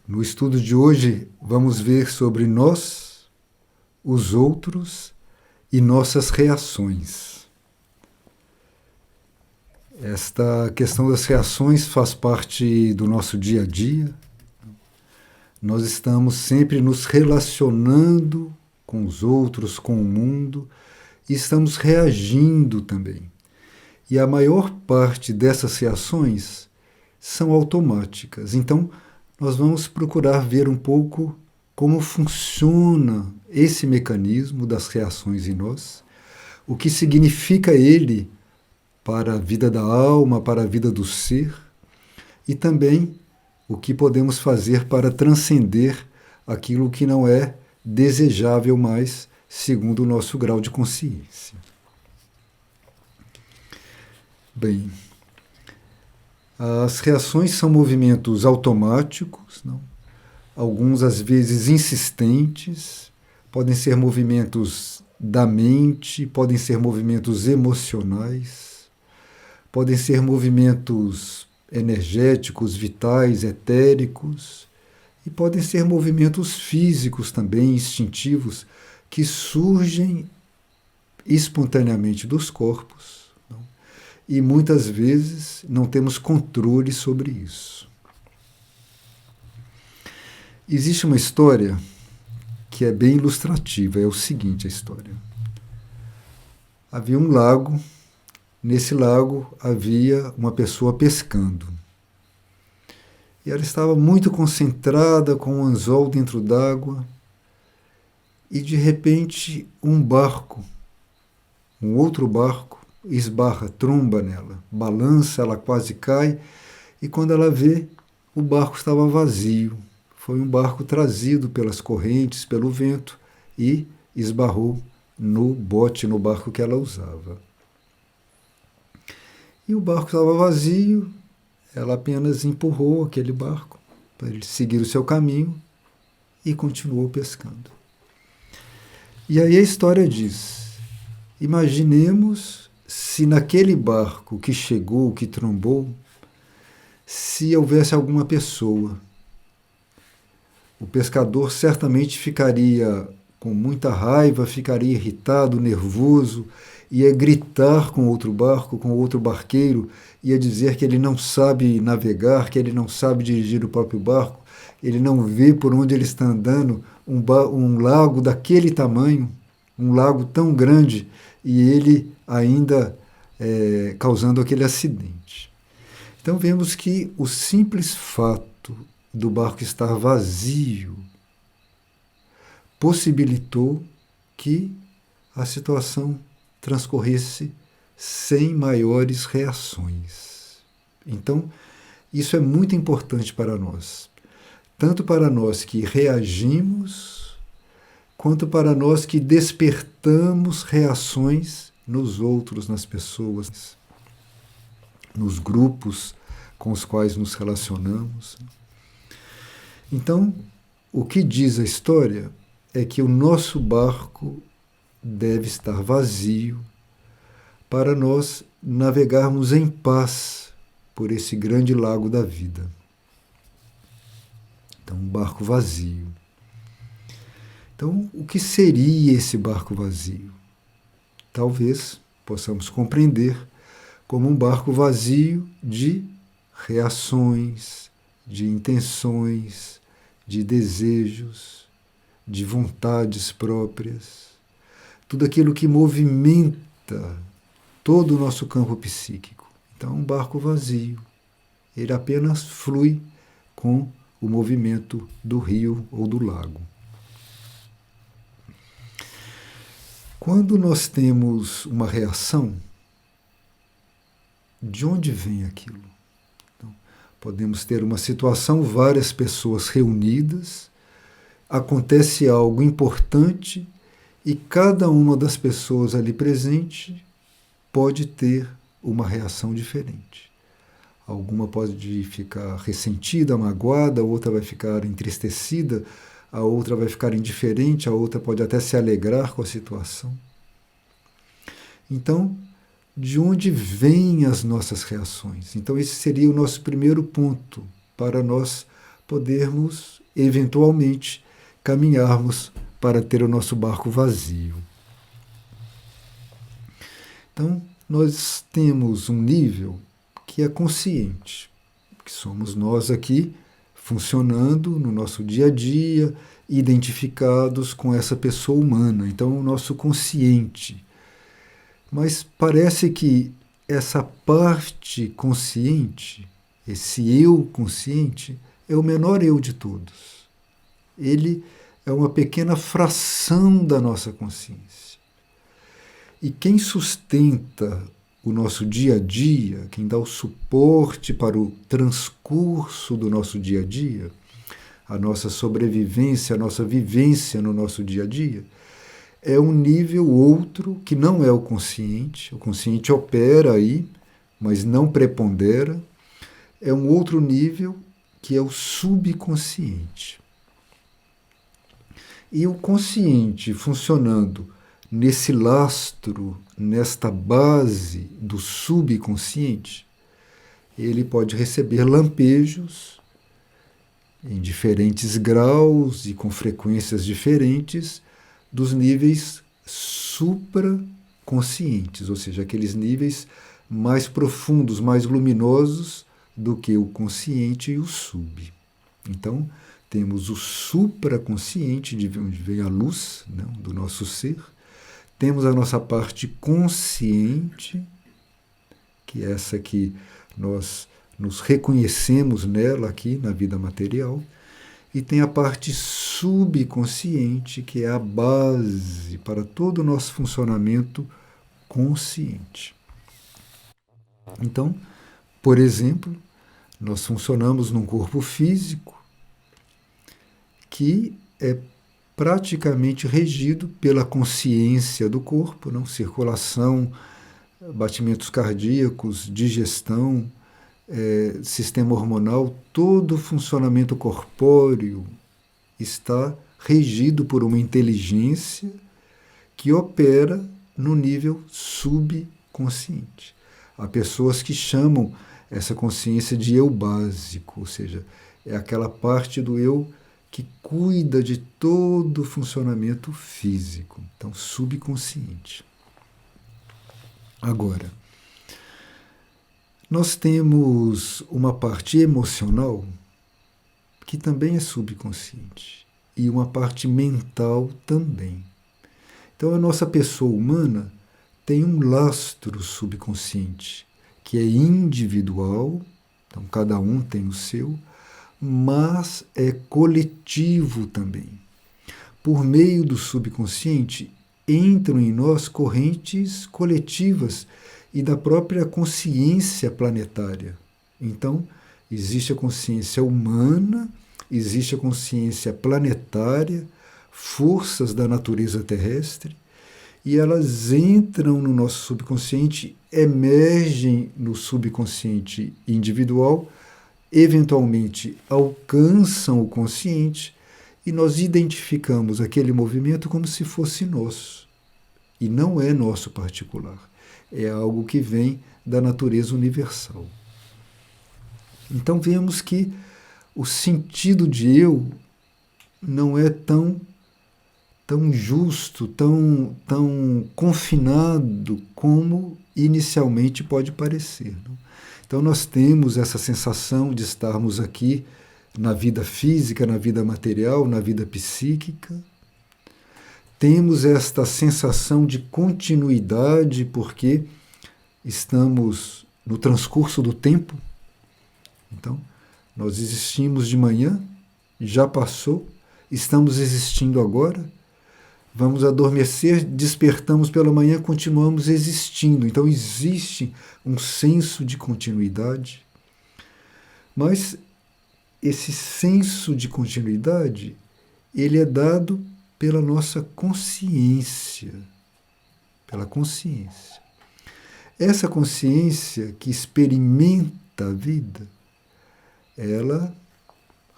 No estudo de hoje, vamos ver sobre nós, os outros e nossas reações. Esta questão das reações faz parte do nosso dia a dia. Nós estamos sempre nos relacionando com os outros, com o mundo, e estamos reagindo também. E a maior parte dessas reações são automáticas. Então, nós vamos procurar ver um pouco como funciona esse mecanismo das reações em nós, o que significa ele para a vida da alma, para a vida do ser, e também o que podemos fazer para transcender aquilo que não é desejável mais, segundo o nosso grau de consciência. Bem, as reações são movimentos automáticos, não? Alguns às vezes insistentes, podem ser movimentos da mente, podem ser movimentos emocionais, podem ser movimentos energéticos, vitais, etéricos, e podem ser movimentos físicos também, instintivos, que surgem espontaneamente dos corpos, não? E muitas vezes não temos controle sobre isso. Existe uma história que é bem ilustrativa, é o seguinte a história. Havia um lago, nesse lago havia uma pessoa pescando. E ela estava muito concentrada com um anzol dentro d'água e de repente um barco, um outro barco, esbarra, tromba nela, balança, ela quase cai e quando ela vê, o barco estava vazio. Foi um barco trazido pelas correntes, pelo vento e esbarrou no bote, no barco que ela usava. E o barco estava vazio, ela apenas empurrou aquele barco para ele seguir o seu caminho e continuou pescando. E aí a história diz, imaginemos se naquele barco que chegou, que trombou, se houvesse alguma pessoa. O pescador certamente ficaria com muita raiva, ficaria irritado, nervoso, ia gritar com outro barco, com outro barqueiro, ia dizer que ele não sabe navegar, que ele não sabe dirigir o próprio barco, ele não vê por onde ele está andando um lago daquele tamanho, um lago tão grande, e ele ainda causando aquele acidente. Então vemos que o simples fato do barco estar vazio possibilitou que a situação transcorresse sem maiores reações. Então, isso é muito importante para nós. Tanto para nós que reagimos, quanto para nós que despertamos reações nos outros, nas pessoas, nos grupos com os quais nos relacionamos. Então, o que diz a história é que o nosso barco deve estar vazio para nós navegarmos em paz por esse grande lago da vida. Então, um barco vazio. Então, o que seria esse barco vazio? Talvez possamos compreender como um barco vazio de reações, de intenções, de desejos, de vontades próprias, tudo aquilo que movimenta todo o nosso campo psíquico. Então, um barco vazio, ele apenas flui com o movimento do rio ou do lago. Quando nós temos uma reação, de onde vem aquilo? Então, podemos ter uma situação, várias pessoas reunidas, acontece algo importante e cada uma das pessoas ali presente pode ter uma reação diferente. Alguma pode ficar ressentida, magoada, a outra vai ficar entristecida, a outra vai ficar indiferente, a outra pode até se alegrar com a situação. Então, de onde vêm as nossas reações? Então, esse seria o nosso primeiro ponto para nós podermos, eventualmente, caminharmos para ter o nosso barco vazio. Então, nós temos um nível que é consciente, que somos nós aqui, funcionando no nosso dia a dia, identificados com essa pessoa humana. Então, o nosso consciente. Mas parece que essa parte consciente, esse eu consciente, é o menor eu de todos. Ele é uma pequena fração da nossa consciência. E quem sustenta o nosso dia a dia, quem dá o suporte para o transcurso do nosso dia a dia, a nossa sobrevivência, a nossa vivência no nosso dia a dia, é um nível outro que não é o consciente. O consciente opera aí, mas não prepondera. É um outro nível que é o subconsciente. E o consciente funcionando nesse lastro, nesta base do subconsciente, ele pode receber lampejos em diferentes graus e com frequências diferentes dos níveis supraconscientes, ou seja, aqueles níveis mais profundos, mais luminosos do que o consciente e o sub. Então, temos o supraconsciente, de onde vem a luz, né, do nosso ser. Temos a nossa parte consciente, que é essa que nós nos reconhecemos nela aqui na vida material. E tem a parte subconsciente, que é a base para todo o nosso funcionamento consciente. Então, por exemplo, nós funcionamos num corpo físico que é praticamente regido pela consciência do corpo, não? Circulação, batimentos cardíacos, digestão, sistema hormonal, todo o funcionamento corpóreo está regido por uma inteligência que opera no nível subconsciente. Há pessoas que chamam essa consciência de eu básico, ou seja, é aquela parte do eu que cuida de todo o funcionamento físico, então subconsciente. Agora, nós temos uma parte emocional que também é subconsciente e uma parte mental também. Então a nossa pessoa humana tem um lastro subconsciente que é individual, então cada um tem o seu, mas é coletivo também. Por meio do subconsciente entram em nós correntes coletivas e da própria consciência planetária. Então, existe a consciência humana, existe a consciência planetária, forças da natureza terrestre, e elas entram no nosso subconsciente, emergem no subconsciente individual, eventualmente alcançam o consciente, e nós identificamos aquele movimento como se fosse nosso. E não é nosso particular. É algo que vem da natureza universal. Então vemos que o sentido de eu não é tão justo, tão confinado como inicialmente pode parecer. Então nós temos essa sensação de estarmos aqui na vida física, na vida material, na vida psíquica. Temos esta sensação de continuidade porque estamos no transcurso do tempo. Então, nós existimos de manhã, já passou, estamos existindo agora, vamos adormecer, despertamos pela manhã, continuamos existindo. Então, existe um senso de continuidade. Mas esse senso de continuidade, ele é dado pela nossa consciência, pela consciência. Essa consciência que experimenta a vida, ela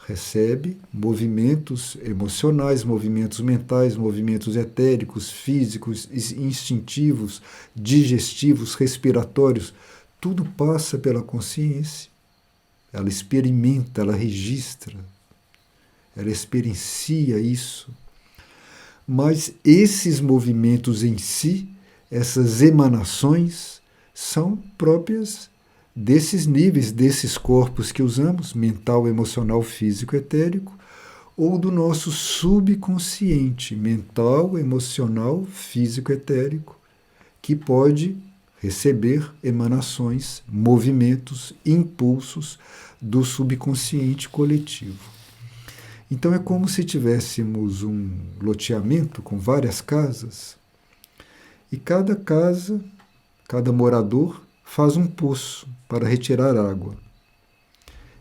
recebe movimentos emocionais, movimentos mentais, movimentos etéricos, físicos, instintivos, digestivos, respiratórios. Tudo passa pela consciência. Ela experimenta, ela registra ela experiencia isso. Mas esses movimentos em si, essas emanações, são próprias desses níveis, desses corpos que usamos, mental, emocional, físico, etérico, ou do nosso subconsciente, mental, emocional, físico, etérico, que pode receber emanações, movimentos, impulsos do subconsciente coletivo. Então é como se tivéssemos um loteamento com várias casas, e cada casa, cada morador faz um poço para retirar água.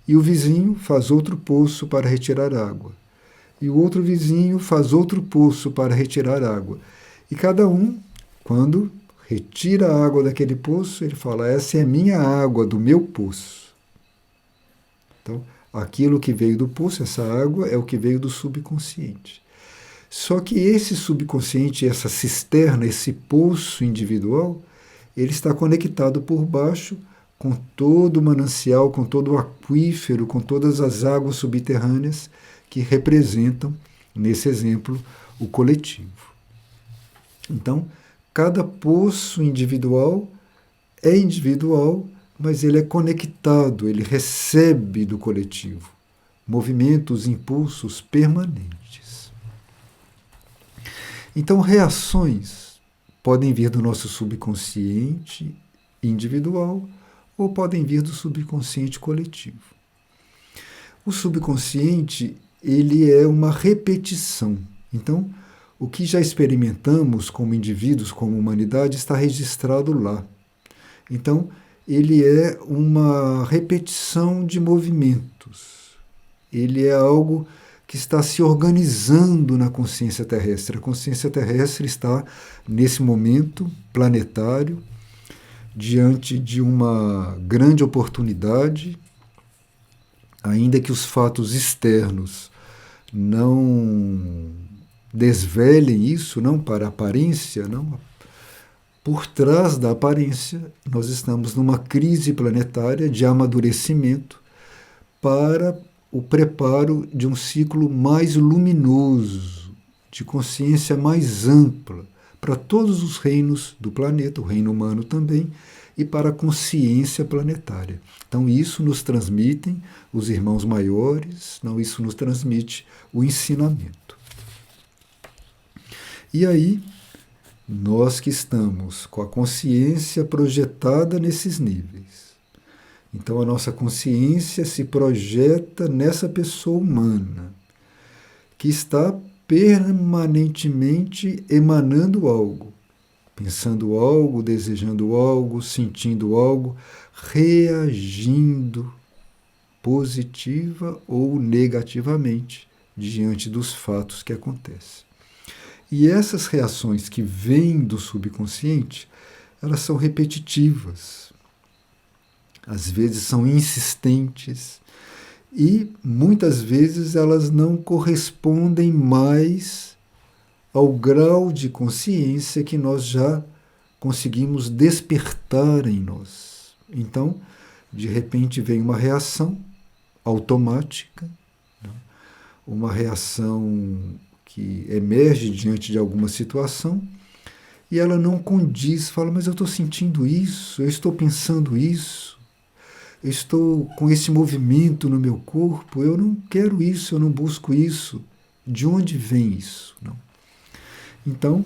E o vizinho faz outro poço para retirar água. E o outro vizinho faz outro poço para retirar água. E cada um, quando retira a água daquele poço, ele fala: essa é a minha água do meu poço. Então, aquilo que veio do poço, essa água, é o que veio do subconsciente. Só que esse subconsciente, essa cisterna, esse poço individual, ele está conectado por baixo com todo o manancial, com todo o aquífero, com todas as águas subterrâneas que representam, nesse exemplo, o coletivo. Então, cada poço individual é individual, mas ele é conectado, ele recebe do coletivo movimentos, impulsos permanentes. Então, reações podem vir do nosso subconsciente individual ou podem vir do subconsciente coletivo. O subconsciente, ele é uma repetição. Então, o que já experimentamos como indivíduos, como humanidade, está registrado lá. Então, ele é uma repetição de movimentos. Ele é algo que está se organizando na consciência terrestre. A consciência terrestre está, nesse momento planetário, diante de uma grande oportunidade, ainda que os fatos externos não desvelem isso, não para a aparência, não. Por trás da aparência, nós estamos numa crise planetária de amadurecimento para o preparo de um ciclo mais luminoso, de consciência mais ampla, para todos os reinos do planeta, o reino humano também, e para a consciência planetária. Então isso nos transmitem os irmãos maiores, não, isso nos transmite o ensinamento. E aí, nós que estamos com a consciência projetada nesses níveis, então a nossa consciência se projeta nessa pessoa humana, que está permanentemente emanando algo, pensando algo, desejando algo, sentindo algo, reagindo positiva ou negativamente diante dos fatos que acontecem. E essas reações que vêm do subconsciente, elas são repetitivas, às vezes são insistentes e muitas vezes elas não correspondem mais ao grau de consciência que nós já conseguimos despertar em nós. Então, de repente vem uma reação automática, né? Uma reação que emerge diante de alguma situação e ela não condiz, fala, mas eu estou sentindo isso, eu estou pensando isso, eu estou com esse movimento no meu corpo, eu não quero isso, eu não busco isso. De onde vem isso? Não. Então,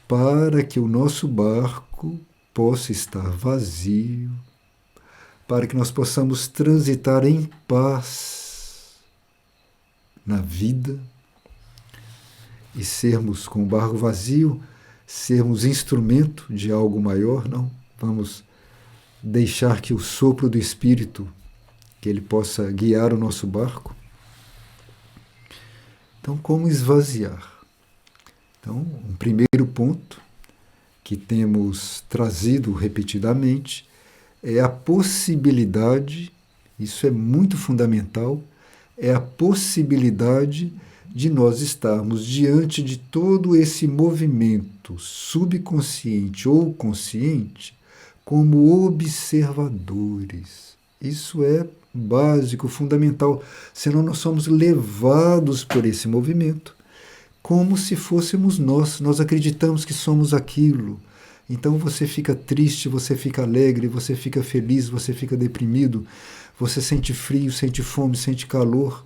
para que o nosso barco possa estar vazio, para que nós possamos transitar em paz na vida e sermos com o barco vazio, sermos instrumento de algo maior, não. Vamos deixar que o sopro do Espírito, que ele possa guiar o nosso barco. Então, como esvaziar? Então, um primeiro ponto que temos trazido repetidamente é a possibilidade, isso é muito fundamental, é a possibilidade de nós estarmos diante de todo esse movimento subconsciente ou consciente como observadores. Isso é básico, fundamental. Senão nós somos levados por esse movimento como se fôssemos nós. Nós acreditamos que somos aquilo. Então você fica triste, você fica alegre, você fica feliz, você fica deprimido, você sente frio, sente fome, sente calor,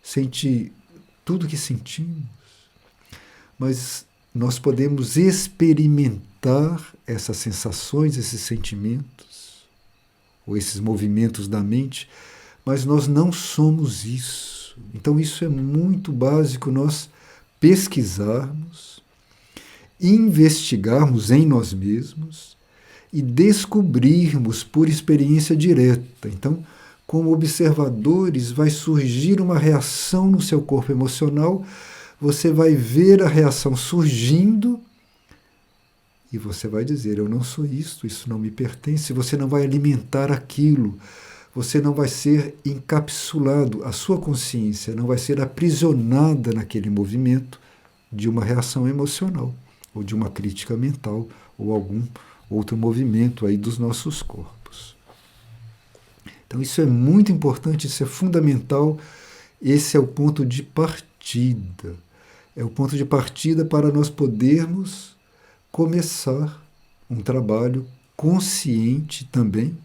sente tudo que sentimos. Mas nós podemos experimentar essas sensações, esses sentimentos, ou esses movimentos da mente, mas nós não somos isso. Então isso é muito básico nós pesquisarmos, investigarmos em nós mesmos e descobrirmos por experiência direta. Então, como observadores, vai surgir uma reação no seu corpo emocional, você vai ver a reação surgindo e você vai dizer: eu não sou isto, isso não me pertence. Você não vai alimentar aquilo, você não vai ser encapsulado, a sua consciência não vai ser aprisionada naquele movimento de uma reação emocional, ou de uma crítica mental, ou algum outro movimento aí dos nossos corpos. Então isso é muito importante, isso é fundamental, esse é o ponto de partida. É o ponto de partida para nós podermos começar um trabalho consciente também,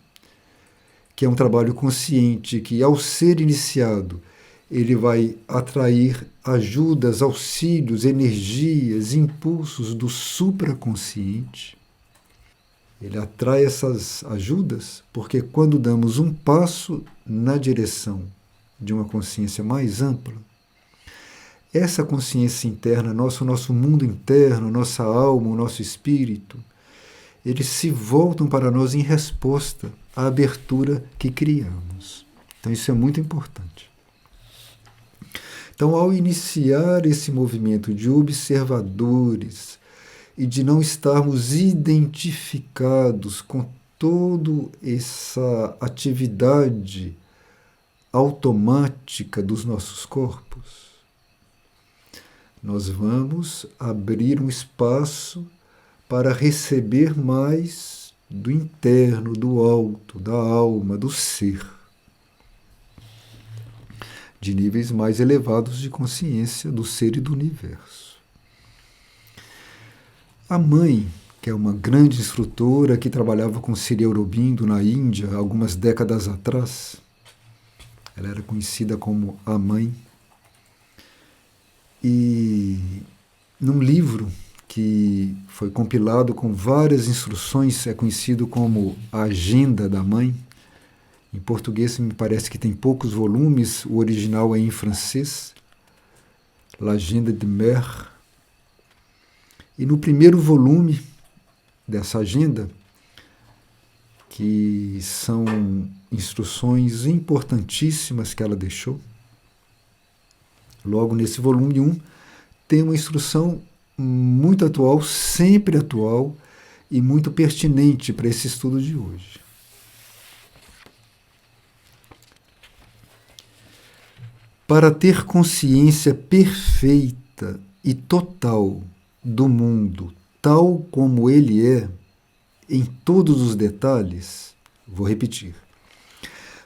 que é um trabalho consciente que, ao ser iniciado, ele vai atrair ajudas, auxílios, energias, impulsos do supraconsciente. Ele atrai essas ajudas porque quando damos um passo na direção de uma consciência mais ampla, essa consciência interna, o nosso mundo interno, nossa alma, o nosso espírito, eles se voltam para nós em resposta à abertura que criamos. Então isso é muito importante. Então, ao iniciar esse movimento de observadores e de não estarmos identificados com toda essa atividade automática dos nossos corpos, nós vamos abrir um espaço para receber mais do interno, do alto, da alma, do ser, de níveis mais elevados de consciência do ser e do universo. A mãe, que é uma grande instrutora que trabalhava com Sri Aurobindo na Índia algumas décadas atrás, ela era conhecida como a mãe, e num livro que foi compilado com várias instruções, é conhecido como a Agenda da Mãe. Em português me parece que tem poucos volumes, o original é em francês, L'Agenda de Mère. E no primeiro volume dessa agenda, que são instruções importantíssimas que ela deixou, logo nesse volume 1, tem uma instrução muito atual, sempre atual e muito pertinente para esse estudo de hoje. Para ter consciência perfeita e total do mundo tal como ele é, em todos os detalhes, vou repetir,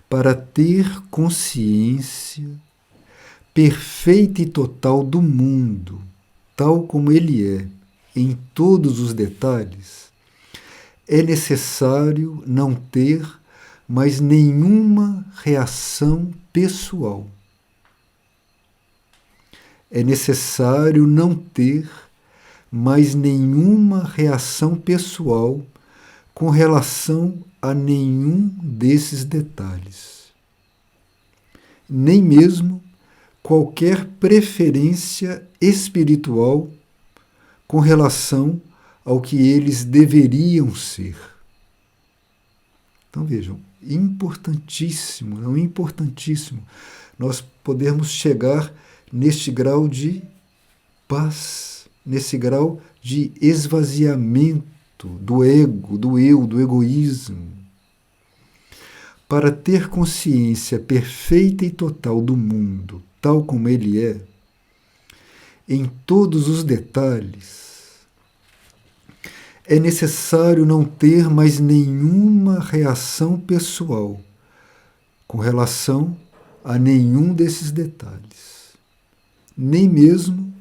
para ter consciência perfeita e total do mundo, tal como ele é, em todos os detalhes, é necessário não ter mais nenhuma reação pessoal. É necessário não ter mais nenhuma reação pessoal com relação a nenhum desses detalhes. Nem mesmo qualquer preferência espiritual com relação ao que eles deveriam ser. Então vejam, importantíssimo, não importantíssimo, nós podermos chegar neste grau de paz, nesse grau de esvaziamento do ego, do eu, do egoísmo. Para ter consciência perfeita e total do mundo, tal como ele é, em todos os detalhes, é necessário não ter mais nenhuma reação pessoal com relação a nenhum desses detalhes, nem mesmo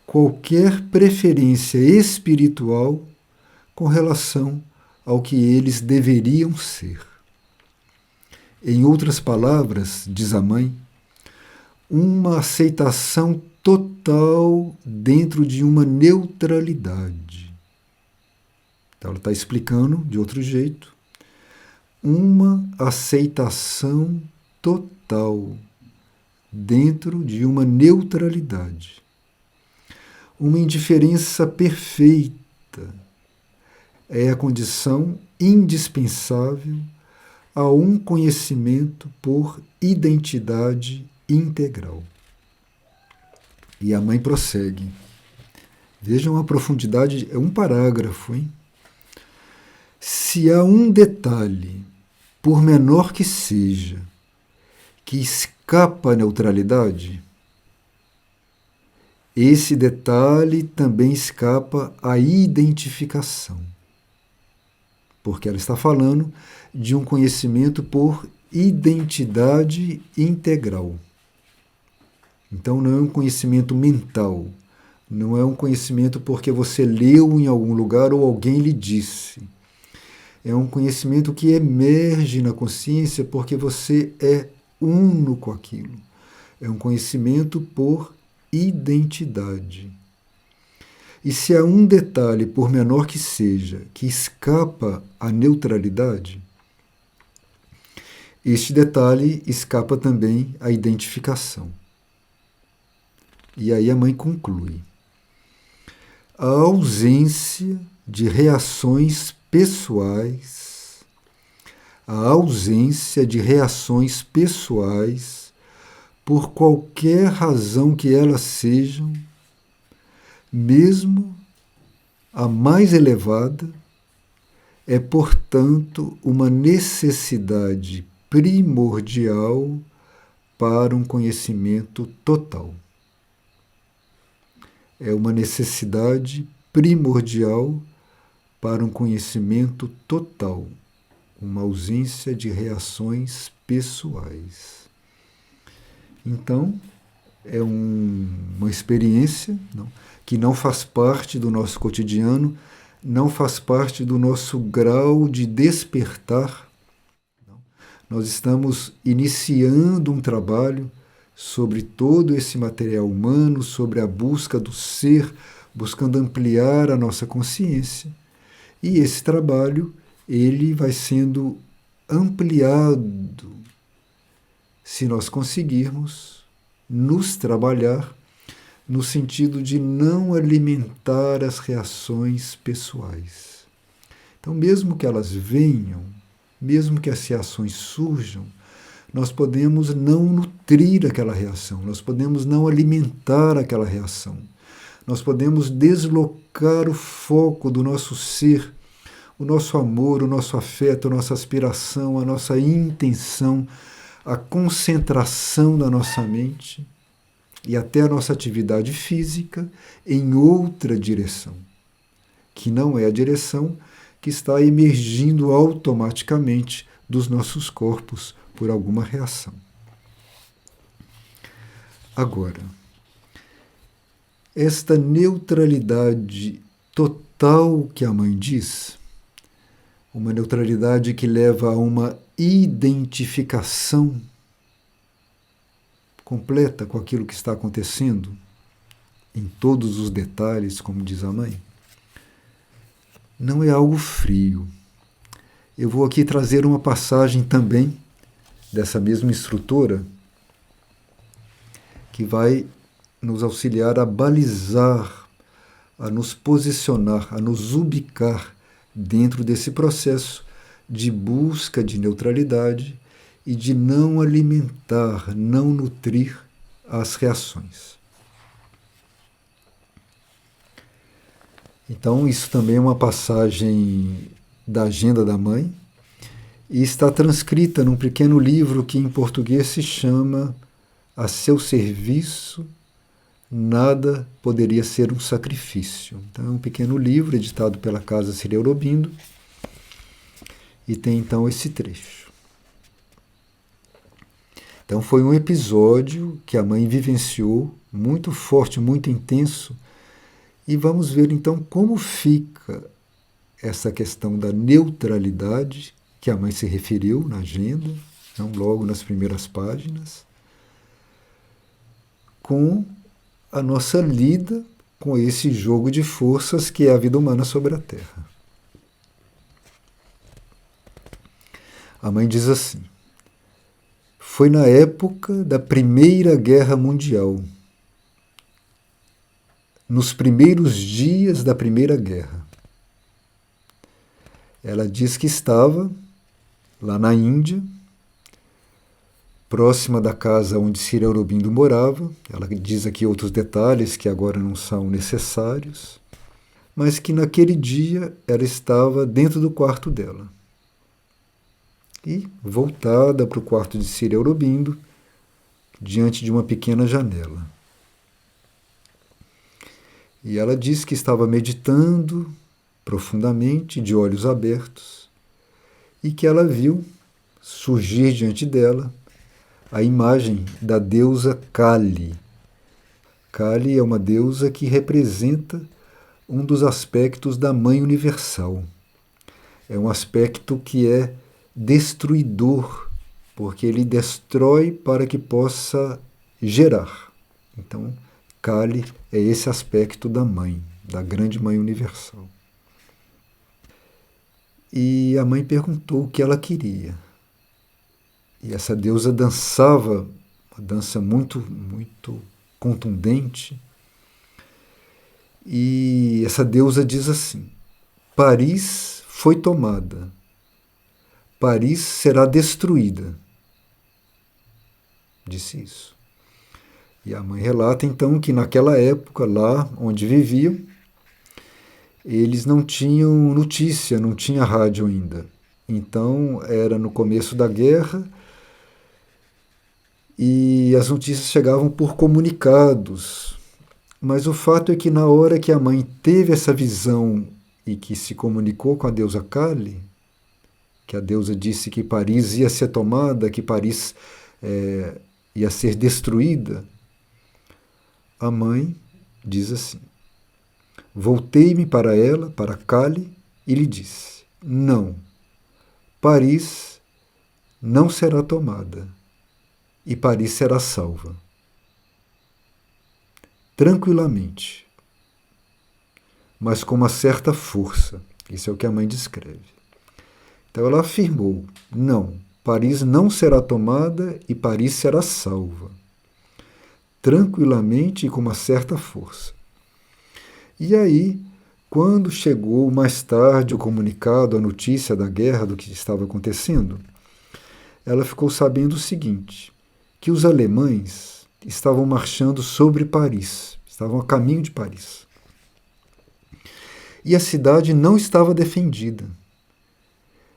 qualquer preferência espiritual com relação ao que eles deveriam ser. Em outras palavras, diz a mãe, uma aceitação total dentro de uma neutralidade. Então, ela está explicando de outro jeito. Uma aceitação total dentro de uma neutralidade. Uma indiferença perfeita é a condição indispensável a um conhecimento por identidade integral. E a mãe prossegue. Vejam a profundidade, é um parágrafo, hein? Se há um detalhe, por menor que seja, que escapa à neutralidade, esse detalhe também escapa à identificação. Porque ela está falando de um conhecimento por identidade integral. Então não é um conhecimento mental, não é um conhecimento porque você leu em algum lugar ou alguém lhe disse. É um conhecimento que emerge na consciência porque você é uno com aquilo. É um conhecimento por identidade. E se há um detalhe, por menor que seja, que escapa à neutralidade, este detalhe escapa também à identificação. E aí a mãe conclui. A ausência de reações pessoais, a ausência de reações pessoais, por qualquer razão que elas sejam, mesmo a mais elevada, é, portanto, uma necessidade primordial para um conhecimento total. É uma necessidade primordial para um conhecimento total, uma ausência de reações pessoais. Então, é uma experiência que não faz parte do nosso cotidiano, não faz parte do nosso grau de despertar. Nós estamos iniciando um trabalho sobre todo esse material humano, sobre a busca do ser, buscando ampliar a nossa consciência. E esse trabalho, ele vai sendo ampliado se nós conseguirmos nos trabalhar no sentido de não alimentar as reações pessoais. Então, mesmo que elas venham, mesmo que as reações surjam, nós podemos não nutrir aquela reação, nós podemos não alimentar aquela reação, nós podemos deslocar o foco do nosso ser, o nosso amor, o nosso afeto, a nossa aspiração, a nossa intenção, a concentração da nossa mente e até a nossa atividade física em outra direção, que não é a direção que está emergindo automaticamente dos nossos corpos por alguma reação. Agora, esta neutralidade total que a mãe diz, uma neutralidade que leva a uma identificação completa com aquilo que está acontecendo, em todos os detalhes, como diz a mãe, não é algo frio. Eu vou aqui trazer uma passagem também dessa mesma instrutora que vai nos auxiliar a balizar, a nos posicionar, a nos ubicar dentro desse processo de busca de neutralidade e de não alimentar, não nutrir as reações. Então, isso também é uma passagem da Agenda da Mãe e está transcrita num pequeno livro que em português se chama A Seu Serviço, Nada Poderia Ser um Sacrifício. Então, é um pequeno livro editado pela Casa Sri Aurobindo e tem então esse trecho. Então foi um episódio que a mãe vivenciou, muito forte, muito intenso, e vamos ver então como fica essa questão da neutralidade, que a mãe se referiu na agenda, não logo nas primeiras páginas, com a nossa lida com esse jogo de forças que é a vida humana sobre a Terra. A mãe diz assim: foi na época da Primeira Guerra Mundial, nos primeiros dias da Primeira Guerra. Ela diz que estava lá na Índia, próxima da casa onde Sri Aurobindo morava. Ela diz aqui outros detalhes que agora não são necessários, mas que naquele dia ela estava dentro do quarto dela. E voltada para o quarto de Sri Aurobindo, diante de uma pequena janela. E ela diz que estava meditando profundamente, de olhos abertos, e que ela viu surgir diante dela a imagem da deusa Kali. Kali é uma deusa que representa um dos aspectos da Mãe Universal. É um aspecto que é destruidor, porque ele destrói para que possa gerar. Então, Kali é esse aspecto da Mãe, da grande Mãe Universal. E a mãe perguntou o que ela queria. E essa deusa dançava, uma dança muito, muito contundente. E essa deusa diz assim: Paris foi tomada. Paris será destruída. Disse isso. E a mãe relata então que naquela época, lá onde viviam, eles não tinham notícia, não tinha rádio ainda. Então era no começo da guerra e as notícias chegavam por comunicados. Mas o fato é que na hora que a mãe teve essa visão e que se comunicou com a deusa Kali, que a deusa disse que Paris ia ser tomada, que Paris ia ser destruída, a mãe diz assim: voltei-me para ela, para Kali, e lhe disse: não, Paris não será tomada e Paris será salva. Tranquilamente, mas com uma certa força. Isso é o que a mãe descreve. Então ela afirmou: não, Paris não será tomada e Paris será salva. Tranquilamente e com uma certa força. E aí, quando chegou mais tarde o comunicado, a notícia da guerra, do que estava acontecendo, ela ficou sabendo o seguinte, que os alemães estavam marchando sobre Paris, estavam a caminho de Paris. E a cidade não estava defendida.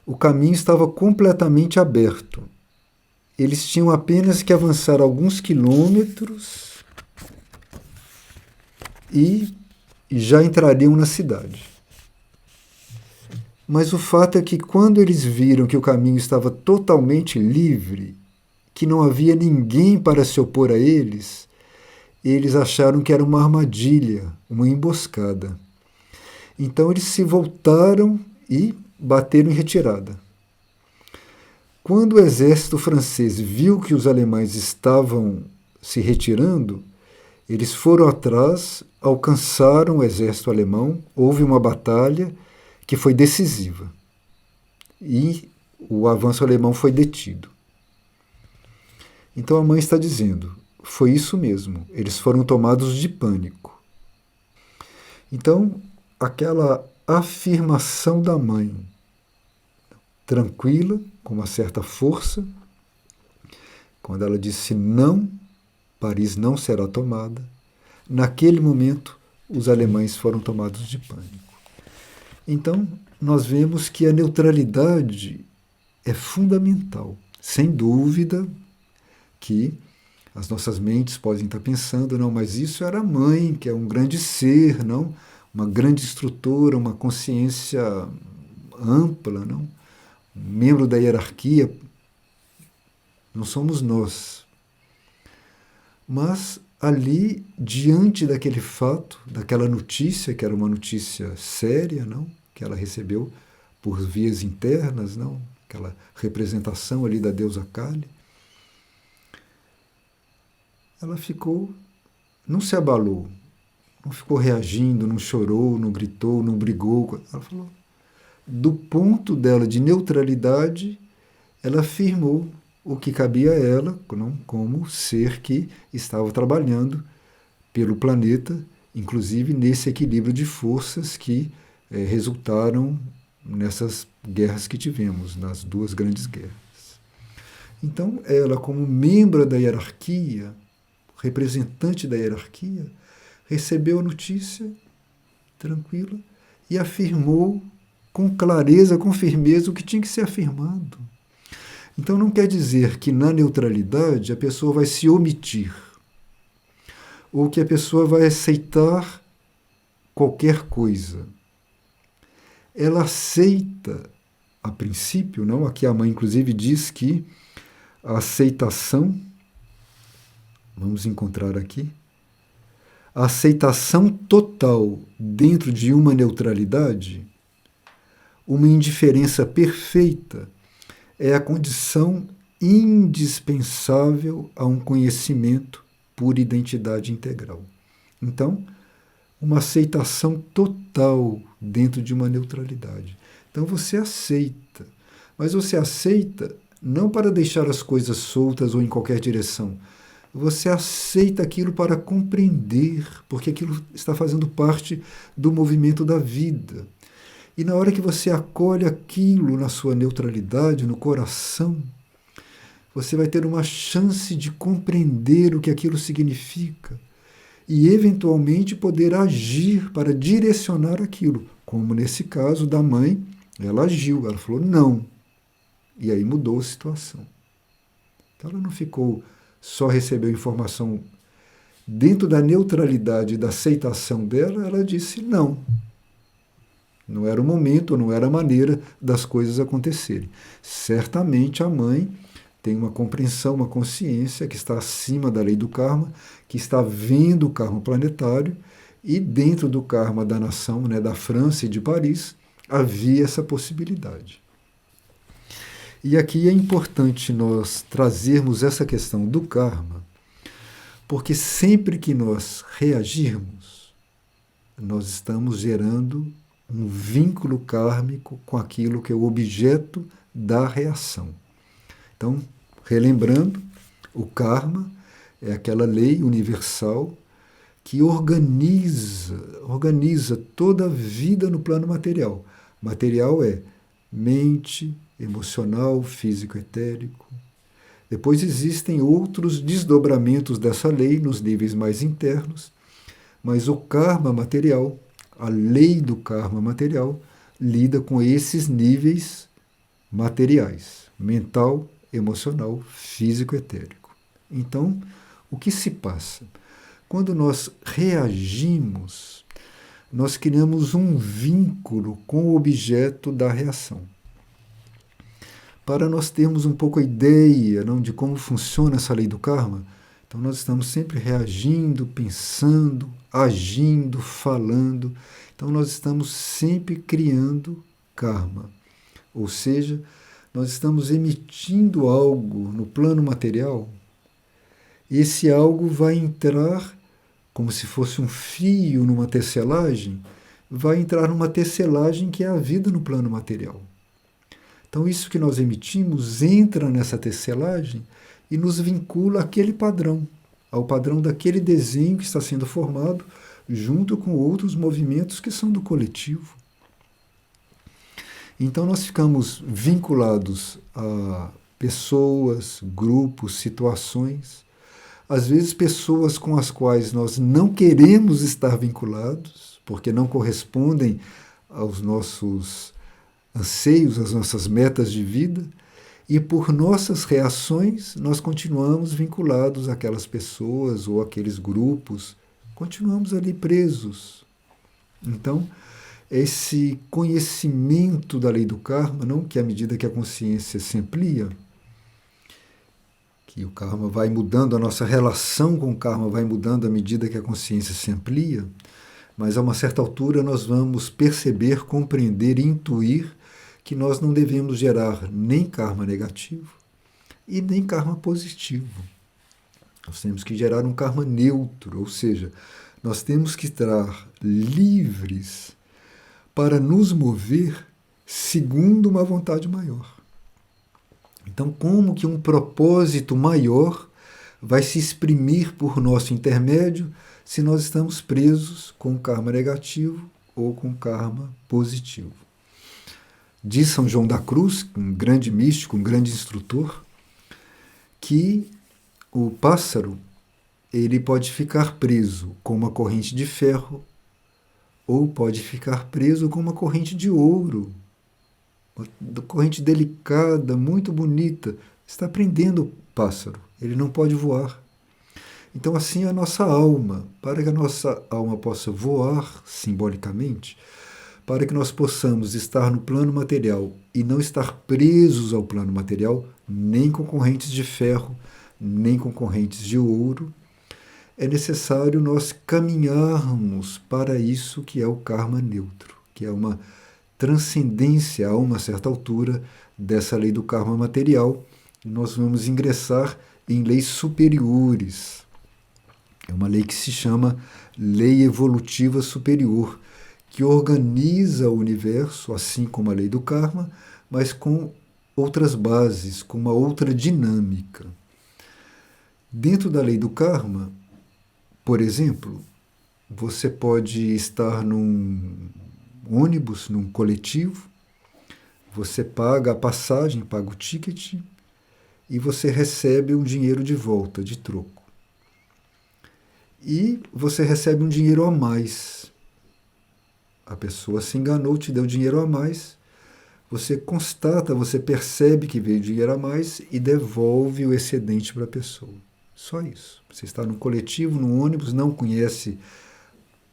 O caminho estava completamente aberto. Eles tinham apenas que avançar alguns quilômetros e já entrariam na cidade. Mas o fato é que quando eles viram que o caminho estava totalmente livre, que não havia ninguém para se opor a eles, eles acharam que era uma armadilha, uma emboscada. Então eles se voltaram e bateram em retirada. Quando o exército francês viu que os alemães estavam se retirando, eles foram atrás, alcançaram o exército alemão, houve uma batalha que foi decisiva. E o avanço alemão foi detido. Então a mãe está dizendo, foi isso mesmo, eles foram tomados de pânico. Então, aquela afirmação da mãe, tranquila, com uma certa força, quando ela disse não, Paris não será tomada, naquele momento os alemães foram tomados de pânico. Então, nós vemos que a neutralidade é fundamental. Sem dúvida que as nossas mentes podem estar pensando, não, mas isso era a mãe, que é um grande ser, não? Uma grande estrutura, uma consciência ampla, não? Um membro da hierarquia. não somos nós. Mas ali, diante daquele fato, daquela notícia, que era uma notícia séria, não? Que ela recebeu por vias internas, não? Aquela representação ali da deusa Kali, ela ficou, não se abalou, não ficou reagindo, não chorou, não gritou, não brigou. Ela falou, do ponto dela de neutralidade, ela afirmou o que cabia a ela, não, como ser que estava trabalhando pelo planeta, inclusive nesse equilíbrio de forças que resultaram nessas guerras que tivemos, nas duas grandes guerras. Então, ela, como membro da hierarquia, representante da hierarquia, recebeu a notícia tranquila e afirmou com clareza, com firmeza, o que tinha que ser afirmado. Então não quer dizer que na neutralidade a pessoa vai se omitir, ou que a pessoa vai aceitar qualquer coisa. Ela aceita, a princípio, não? Aqui a mãe inclusive diz que a aceitação, vamos encontrar aqui, a aceitação total dentro de uma neutralidade, uma indiferença perfeita, é a condição indispensável a um conhecimento por identidade integral. Então, uma aceitação total dentro de uma neutralidade. Então você aceita, mas você aceita não para deixar as coisas soltas ou em qualquer direção. Você aceita aquilo para compreender, porque aquilo está fazendo parte do movimento da vida. E na hora que você acolhe aquilo na sua neutralidade, no coração, você vai ter uma chance de compreender o que aquilo significa e, eventualmente, poder agir para direcionar aquilo. Como nesse caso da mãe, ela agiu, ela falou não. E aí mudou a situação. Então ela não ficou só recebeu informação dentro da neutralidade da aceitação dela, ela disse não. Não era o momento, não era a maneira das coisas acontecerem. Certamente a mãe tem uma compreensão, uma consciência que está acima da lei do karma, que está vendo o karma planetário, e dentro do karma da nação, né, da França e de Paris, havia essa possibilidade. E aqui é importante nós trazermos essa questão do karma, porque sempre que nós reagirmos, nós estamos gerando um vínculo kármico com aquilo que é o objeto da reação. Então, relembrando, o karma é aquela lei universal que organiza toda a vida no plano material. Material é mente, emocional, físico, etérico. Depois existem outros desdobramentos dessa lei nos níveis mais internos, mas o karma material, a lei do karma material, lida com esses níveis materiais, mental, emocional, físico, etérico. Então, o que se passa? Quando nós reagimos, nós criamos um vínculo com o objeto da reação. Para nós termos um pouco a ideia, não, de como funciona essa lei do karma, então nós estamos sempre reagindo, pensando, agindo, falando. Então nós estamos sempre criando karma. Ou seja, nós estamos emitindo algo no plano material. Esse algo vai entrar como se fosse um fio numa tecelagem, vai entrar numa tecelagem que é a vida no plano material. Então isso que nós emitimos entra nessa tecelagem e nos vincula àquele padrão, ao padrão daquele desenho que está sendo formado, junto com outros movimentos que são do coletivo. Então nós ficamos vinculados a pessoas, grupos, situações, às vezes pessoas com as quais nós não queremos estar vinculados, porque não correspondem aos nossos anseios, às nossas metas de vida, e por nossas reações nós continuamos vinculados àquelas pessoas ou àqueles grupos, continuamos ali presos. Então, esse conhecimento da lei do karma, não que à medida que a consciência se amplia, que o karma vai mudando, a nossa relação com o karma vai mudando à medida que a consciência se amplia, mas a uma certa altura nós vamos perceber, compreender e intuir que nós não devemos gerar nem karma negativo e nem karma positivo. Nós temos que gerar um karma neutro, ou seja, nós temos que estar livres para nos mover segundo uma vontade maior. Então, como que um propósito maior vai se exprimir por nosso intermédio se nós estamos presos com karma negativo ou com karma positivo? Diz São João da Cruz, um grande místico, um grande instrutor, que o pássaro ele pode ficar preso com uma corrente de ferro ou pode ficar preso com uma corrente de ouro. Uma corrente delicada, muito bonita. Está prendendo o pássaro. Ele não pode voar. Então, assim é a nossa alma. Para que a nossa alma possa voar simbolicamente, para que nós possamos estar no plano material e não estar presos ao plano material, nem com correntes de ferro, nem com correntes de ouro, é necessário nós caminharmos para isso que é o karma neutro, que é uma transcendência a uma certa altura dessa lei do karma material. Nós vamos ingressar em leis superiores. É uma lei que se chama lei evolutiva superior, que organiza o universo, assim como a lei do karma, mas com outras bases, com uma outra dinâmica. Dentro da lei do karma, por exemplo, você pode estar num ônibus, num coletivo, você paga a passagem, paga o ticket e você recebe um dinheiro de volta, de troco. E você recebe um dinheiro a mais. A pessoa se enganou, te deu dinheiro a mais, você constata, você percebe que veio dinheiro a mais e devolve o excedente para a pessoa. Só isso. Você está num coletivo, num ônibus, não conhece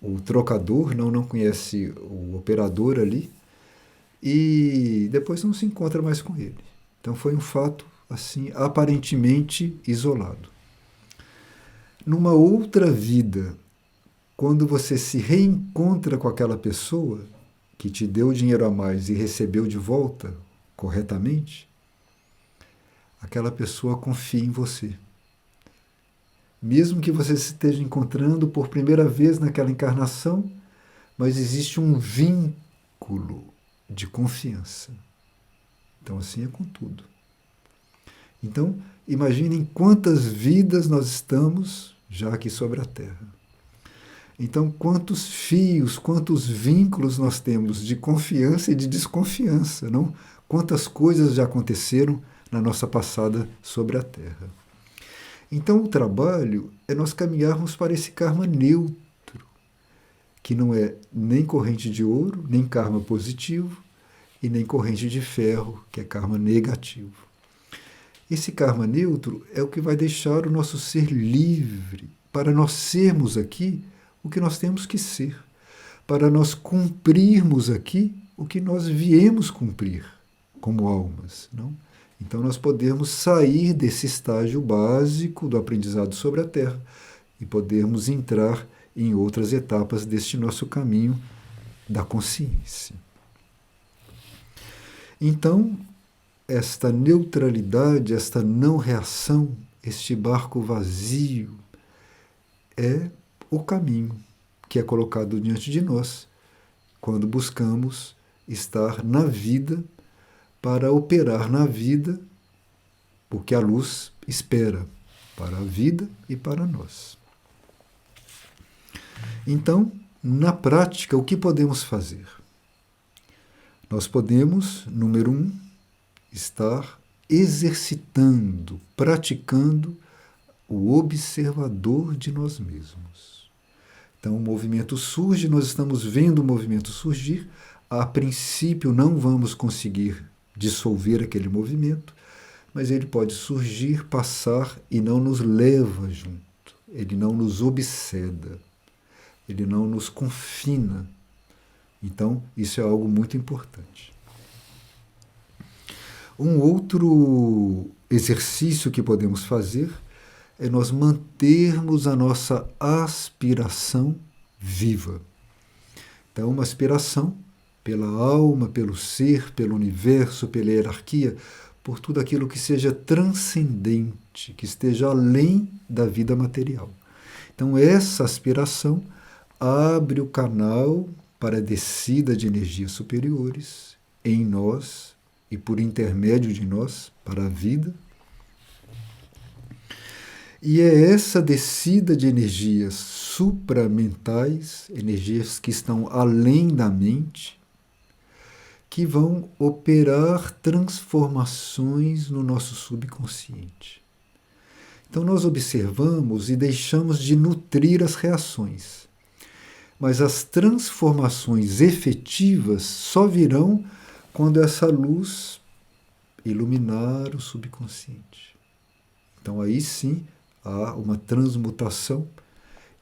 o trocador, não conhece o operador ali, e depois não se encontra mais com ele. Então foi um fato assim aparentemente isolado. Numa outra vida, quando você se reencontra com aquela pessoa que te deu dinheiro a mais e recebeu de volta corretamente, aquela pessoa confia em você. Mesmo que você se esteja encontrando por primeira vez naquela encarnação, mas existe um vínculo de confiança. Então, assim é com tudo. Então, imaginem quantas vidas nós estamos já aqui sobre a Terra. Então, quantos fios, quantos vínculos nós temos de confiança e de desconfiança, não? Quantas coisas já aconteceram na nossa passada sobre a Terra. Então, o trabalho é nós caminharmos para esse karma neutro, que não é nem corrente de ouro, nem karma positivo, e nem corrente de ferro, que é karma negativo. Esse karma neutro é o que vai deixar o nosso ser livre, para nós sermos aqui o que nós temos que ser, para nós cumprirmos aqui o que nós viemos cumprir como almas, não? Então nós podemos sair desse estágio básico do aprendizado sobre a Terra e podemos entrar em outras etapas deste nosso caminho da consciência. Então, esta neutralidade, esta não reação, este barco vazio, é o caminho que é colocado diante de nós quando buscamos estar na vida para operar na vida o que a luz espera para a vida e para nós. Então, na prática, o que podemos fazer? Nós podemos, número 1, estar exercitando, praticando o observador de nós mesmos. Então o movimento surge, nós estamos vendo o movimento surgir, a princípio não vamos conseguir dissolver aquele movimento, mas ele pode surgir, passar e não nos leva junto, ele não nos obseda, ele não nos confina. Então isso é algo muito importante. Um outro exercício que podemos fazer é nós mantermos a nossa aspiração viva. Então, uma aspiração pela alma, pelo ser, pelo universo, pela hierarquia, por tudo aquilo que seja transcendente, que esteja além da vida material. Então, essa aspiração abre o canal para a descida de energias superiores em nós e por intermédio de nós para a vida. E é essa descida de energias supramentais, energias que estão além da mente, que vão operar transformações no nosso subconsciente. Então nós observamos e deixamos de nutrir as reações. Mas as transformações efetivas só virão quando essa luz iluminar o subconsciente. Então aí sim há uma transmutação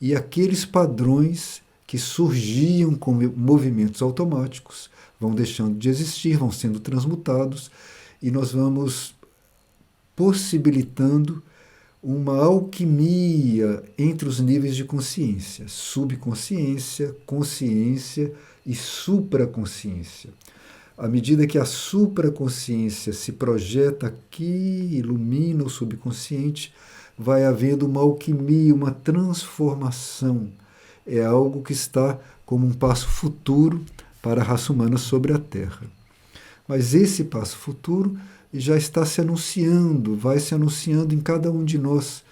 e aqueles padrões que surgiam como movimentos automáticos vão deixando de existir, vão sendo transmutados e nós vamos possibilitando uma alquimia entre os níveis de consciência, subconsciência, consciência e supraconsciência. À medida que a supraconsciência se projeta aqui, ilumina o subconsciente, vai havendo uma alquimia, uma transformação. É algo que está como um passo futuro para a raça humana sobre a Terra. Mas esse passo futuro já está se anunciando, vai se anunciando em cada um de nós,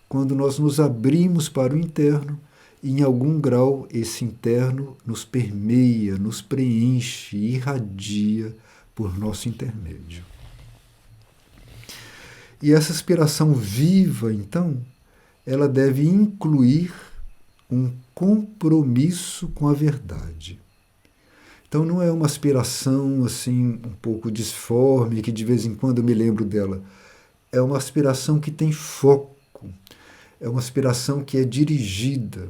quando nós nos abrimos para o interno, e em algum grau esse interno nos permeia, nos preenche, irradia por nosso intermédio. E essa aspiração viva, então, ela deve incluir um compromisso com a verdade. Então não é uma aspiração assim um pouco disforme, que de vez em quando eu me lembro dela. É uma aspiração que tem foco, é uma aspiração que é dirigida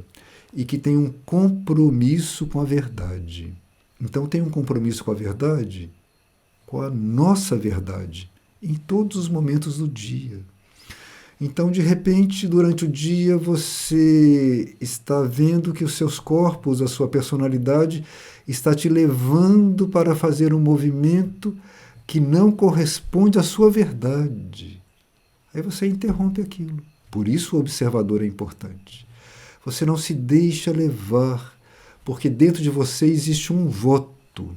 e que tem um compromisso com a verdade. Então tem um compromisso com a verdade, com a nossa verdade, em todos os momentos do dia. Então, de repente, durante o dia, você está vendo que os seus corpos, a sua personalidade, está te levando para fazer um movimento que não corresponde à sua verdade. Aí você interrompe aquilo. Por isso o observador é importante. Você não se deixa levar, porque dentro de você existe um voto.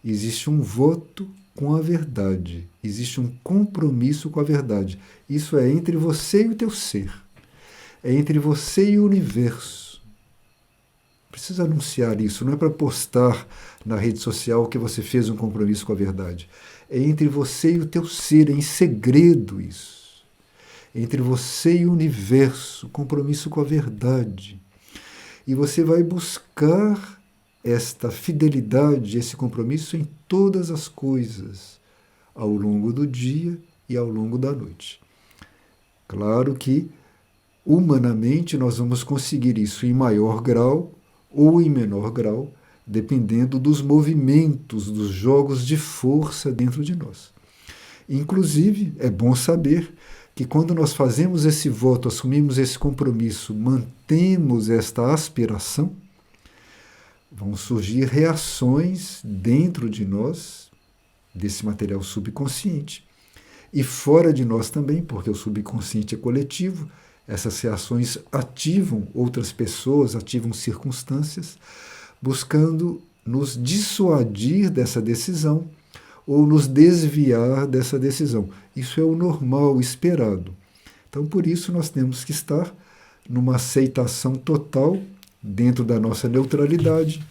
Existe um voto com a verdade. Existe um compromisso com a verdade. Isso é entre você e o teu ser. É entre você e o universo. Precisa anunciar isso. Não é para postar na rede social que você fez um compromisso com a verdade. É entre você e o teu ser. É em segredo isso. É entre você e o universo. Compromisso com a verdade. E você vai buscar esta fidelidade, esse compromisso em todas as coisas, ao longo do dia e ao longo da noite. Claro que, humanamente, nós vamos conseguir isso em maior grau ou em menor grau, dependendo dos movimentos, dos jogos de força dentro de nós. Inclusive, é bom saber que quando nós fazemos esse voto, assumimos esse compromisso, mantemos esta aspiração, vão surgir reações dentro de nós, desse material subconsciente, e fora de nós também, porque o subconsciente é coletivo, essas reações ativam outras pessoas, ativam circunstâncias, buscando nos dissuadir dessa decisão ou nos desviar dessa decisão. Isso é o normal, o esperado. Então, por isso, nós temos que estar numa aceitação total dentro da nossa neutralidade.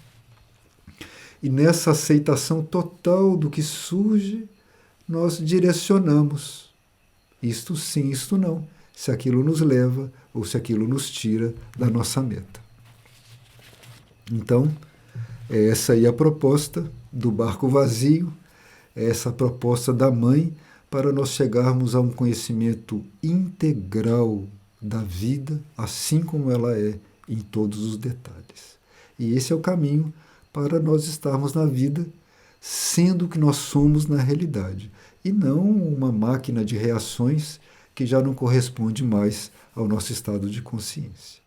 E nessa aceitação total do que surge, nós direcionamos. Isto sim, isto não. Se aquilo nos leva ou se aquilo nos tira da nossa meta. Então, é essa aí a proposta do barco vazio, é essa a proposta da mãe para nós chegarmos a um conhecimento integral da vida, assim como ela é em todos os detalhes. E esse é o caminho para nós estarmos na vida sendo o que nós somos na realidade. e não uma máquina de reações que já não corresponde mais ao nosso estado de consciência.